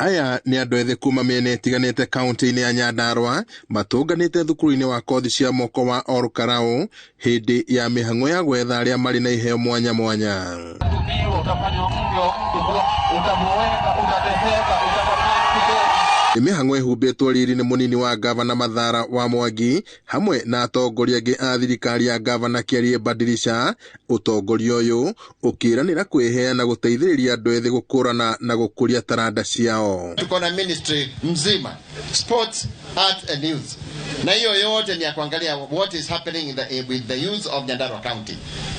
Aya ni andũ ethĩ kuma mĩena ĩtiganĩte kaunti-inĩ ya Nyandarua matũnganĩte thukuru-inĩ wa kothi cia moko wa Olkarau hĩndĩ ya mĩhang'o ya gwetha arĩa marĩ na iheo mwanya mwanya. Mĩhang'o ĩhumbĩtwo riri nĩ mũnini wa gavana Mathara wa Mwangi hamwe na atongoria angĩ a thirikari ya gavana keheri-inĩ. Ũtongoria ũyũ ũkĩranĩra kwĩheana gũteithĩrĩria andũ ethĩ gũkũrana na gũkũria taranda ciao. Tuko na ministry mzima sports, art and youth, na hiyo yote ni ya kuangalia what is happening with the youth of Nyandarua County,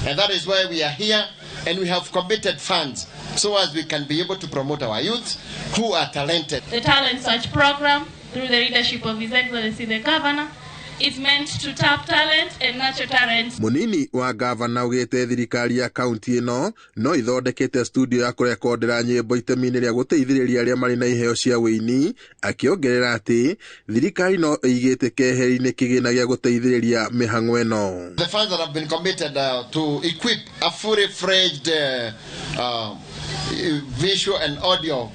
and that is why we are here and we have committed funds so as we can be able to promote our youth who are talented. The talent search program through the leadership of His Excellency the Governor is meant to tap talent and nurture talent. Munini wa gavana ugite thirikari ya county ino no ithondekete studio ya kurekondera nyimbo itemi-inĩ rĩa gũteithĩrĩria arĩa marĩ na iheo cia wĩini, akiongerera ati thirikari no ĩigĩte keheri-inĩ kĩgĩna gĩa gũteithĩrĩria mĩhang'o ĩno. The funds that have been committed to equip a fully fledged visual and audio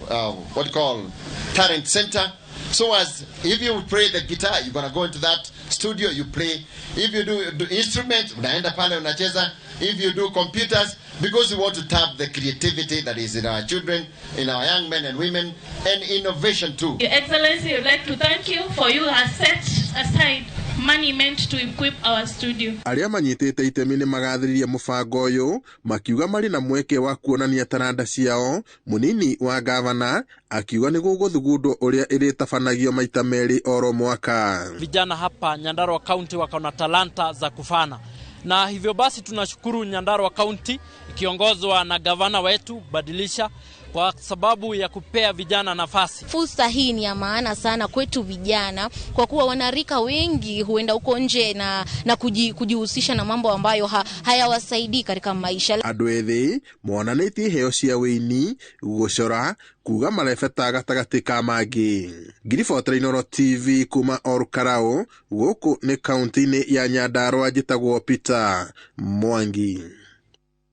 what you call talent center. So as if you play the guitar, you're going to go into that studio, you play. If you do instruments, unaenda pale unacheza. If you do computers, because we want to tap the creativity that is in our children, in our young men and women, and innovation too. Your Excellency, I'd like to thank you for you have set aside money meant to equip our studio. Arĩa manyitĩte itemi nĩ magathĩrĩria mũbango ũyũ makiuga marĩ na mweke wa kuonania taranda ciao. Munini wa gavana akiuga nĩ gũgũthugundwo ũrĩa ĩrĩtabanagio maita merĩ oro mwaka. Vijana hapa Nyandarua County wako na talanta za kufana, na hivyo basi tunashukuru Nyandarua County ikiongozwa na gavana wetu Badilisha kwa sababu ya kupea vijana nafasi. Fursa hii ni ya maana sana kwetu vijana kwa kuwa wanarika wengi huenda uko nje na kujihusisha na mambo ambayo hayawasaidii katika maisha. Andũ ethĩ monanĩtie iheo cia wĩini, gũcora, kuga marebeta gatagatĩ ka mangĩ. Ngiribotere TV kuma Olkarau gũkũ nĩ kaunti-inĩ ya Nyandarua njĩtagwo Peter Mwangi.